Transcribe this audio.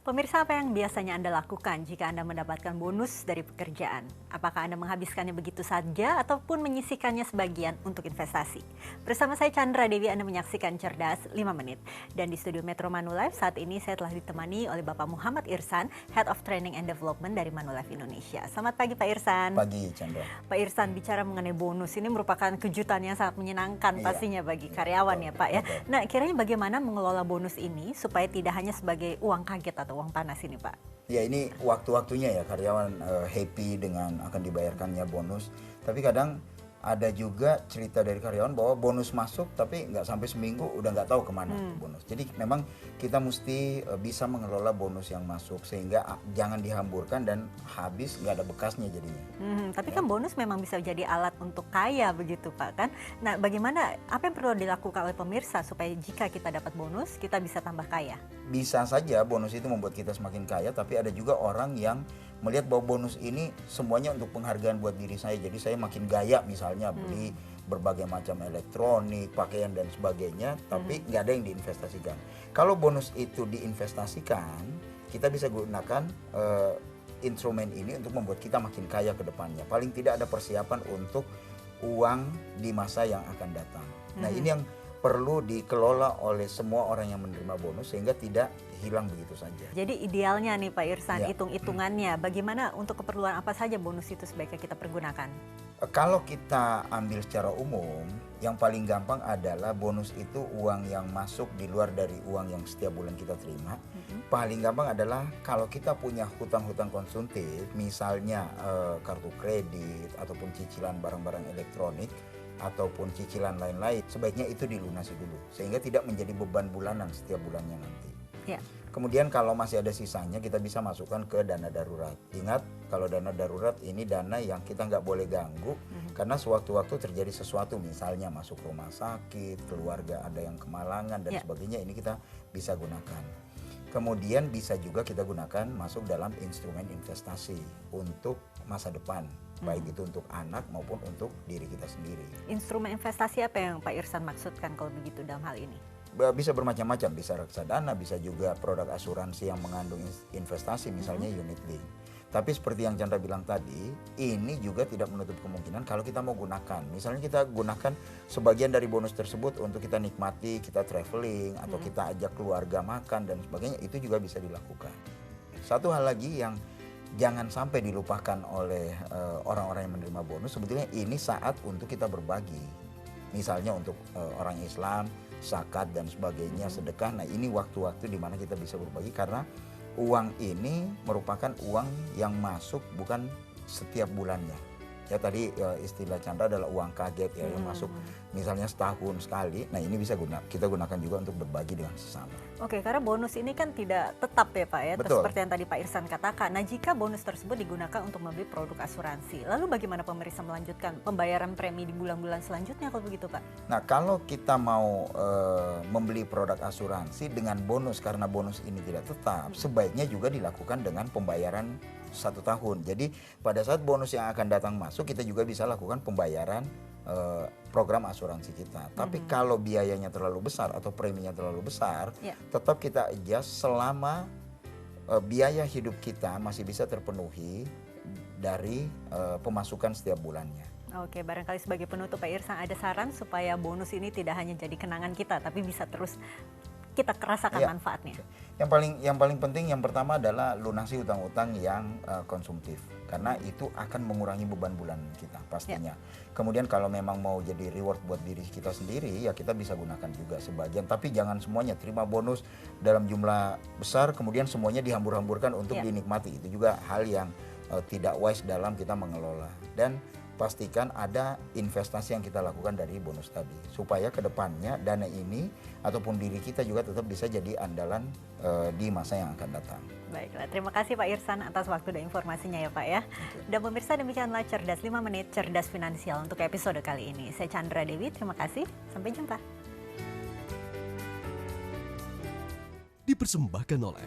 Pemirsa, apa yang biasanya Anda lakukan jika Anda mendapatkan bonus dari pekerjaan? Apakah Anda menghabiskannya begitu saja ataupun menyisihkannya sebagian untuk investasi? Bersama saya Chandra Dewi, Anda menyaksikan Cerdas 5 Menit. Dan di studio Metro Manulife saat ini saya telah ditemani oleh Bapak Muhammad Irsan, Head of Training and Development dari Manulife Indonesia. Selamat pagi Pak Irsan. Pagi Chandra. Pak Irsan, bicara mengenai bonus ini merupakan kejutan yang sangat menyenangkan pastinya bagi karyawan ya Pak ya. Nah, kiranya bagaimana mengelola bonus ini supaya tidak hanya sebagai uang kaget atau uang panas ini Pak? Ya, ini waktu-waktunya ya karyawan happy dengan akan dibayarkannya bonus. Tapi kadang ada juga cerita dari karyawan bahwa bonus masuk tapi nggak sampai seminggu udah nggak tahu kemana bonus. Jadi memang kita mesti bisa mengelola bonus yang masuk sehingga jangan dihamburkan dan habis nggak ada bekasnya jadinya. Tapi kan bonus memang bisa jadi alat untuk kaya begitu Pak kan. Nah, bagaimana, apa yang perlu dilakukan oleh pemirsa supaya jika kita dapat bonus kita bisa tambah kaya? Bisa saja bonus itu membuat kita semakin kaya, tapi ada juga orang yang melihat bahwa bonus ini semuanya untuk penghargaan buat diri saya. Jadi saya makin gaya misalnya beli berbagai macam elektronik, pakaian dan sebagainya, tapi nggak ada yang diinvestasikan. Kalau bonus itu diinvestasikan, kita bisa gunakan instrumen ini untuk membuat kita makin kaya ke depannya. Paling tidak ada persiapan untuk uang di masa yang akan datang. Nah, ini yang perlu dikelola oleh semua orang yang menerima bonus sehingga tidak hilang begitu saja. Jadi idealnya nih Pak Irsan, hitung-hitungannya bagaimana, untuk keperluan apa saja bonus itu sebaiknya kita pergunakan? Kalau kita ambil secara umum, yang paling gampang adalah bonus itu uang yang masuk di luar dari uang yang setiap bulan kita terima. Paling gampang adalah kalau kita punya hutang-hutang konsumtif, misalnya kartu kredit ataupun cicilan barang-barang elektronik, ataupun cicilan lain-lain, sebaiknya itu dilunasi dulu sehingga tidak menjadi beban bulanan setiap bulannya nanti. Kemudian kalau masih ada sisanya kita bisa masukkan ke dana darurat. Ingat, kalau dana darurat ini dana yang kita nggak boleh ganggu karena sewaktu-waktu terjadi sesuatu, misalnya masuk rumah sakit, keluarga ada yang kemalangan dan sebagainya, ini kita bisa gunakan. Kemudian bisa juga kita gunakan masuk dalam instrumen investasi untuk masa depan, baik itu untuk anak maupun untuk diri kita sendiri. Instrumen investasi apa yang Pak Irsan maksudkan kalau begitu dalam hal ini? Bisa bermacam-macam, bisa reksadana, bisa juga produk asuransi yang mengandung investasi, misalnya unit link. Tapi seperti yang Chandra bilang tadi, ini juga tidak menutup kemungkinan kalau kita mau gunakan. Misalnya kita gunakan sebagian dari bonus tersebut untuk kita nikmati, kita traveling, atau kita ajak keluarga makan dan sebagainya, itu juga bisa dilakukan. Satu hal lagi yang jangan sampai dilupakan oleh orang-orang yang menerima bonus, sebetulnya ini saat untuk kita berbagi. Misalnya untuk orang Islam, zakat dan sebagainya, sedekah. Nah, ini waktu-waktu di mana kita bisa berbagi karena uang ini merupakan uang yang masuk bukan setiap bulannya. Ya, tadi istilah Chandra adalah uang kaget ya, yang masuk misalnya setahun sekali. Nah, ini bisa kita gunakan juga untuk berbagi dengan sesama. Oke, karena bonus ini kan tidak tetap ya Pak ya, Betul. seperti yang tadi Pak Irsan katakan. Nah, jika bonus tersebut digunakan untuk membeli produk asuransi, lalu bagaimana pemirsa melanjutkan pembayaran premi di bulan-bulan selanjutnya kalau begitu Pak? Nah, kalau kita mau membeli produk asuransi dengan bonus, karena bonus ini tidak tetap, sebaiknya juga dilakukan dengan pembayaran 1 tahun. Jadi pada saat bonus yang akan datang masuk, kita juga bisa lakukan pembayaran program asuransi kita. Tapi kalau biayanya terlalu besar atau preminya terlalu besar, tetap kita adjust selama biaya hidup kita masih bisa terpenuhi dari pemasukan setiap bulannya. Oke, barangkali sebagai penutup Pak Irsan, ada saran supaya bonus ini tidak hanya jadi kenangan kita, tapi bisa terus kita rasakan manfaatnya. Yang paling penting yang pertama adalah lunasi utang-utang yang konsumtif, karena itu akan mengurangi beban bulan kita pastinya. Kemudian kalau memang mau jadi reward buat diri kita sendiri, ya kita bisa gunakan juga sebagian, tapi jangan semuanya. Terima bonus dalam jumlah besar kemudian semuanya dihambur-hamburkan untuk dinikmati. Itu juga hal yang tidak wise dalam kita mengelola. Dan pastikan ada investasi yang kita lakukan dari bonus tadi, supaya kedepannya dana ini ataupun diri kita juga tetap bisa jadi andalan di masa yang akan datang. Baiklah, terima kasih Pak Irsan atas waktu dan informasinya ya Pak ya. Dan pemirsa, demikianlah Cerdas 5 Menit, Cerdas Finansial untuk episode kali ini. Saya Chandra Dewi, terima kasih, sampai jumpa. Dipersembahkan oleh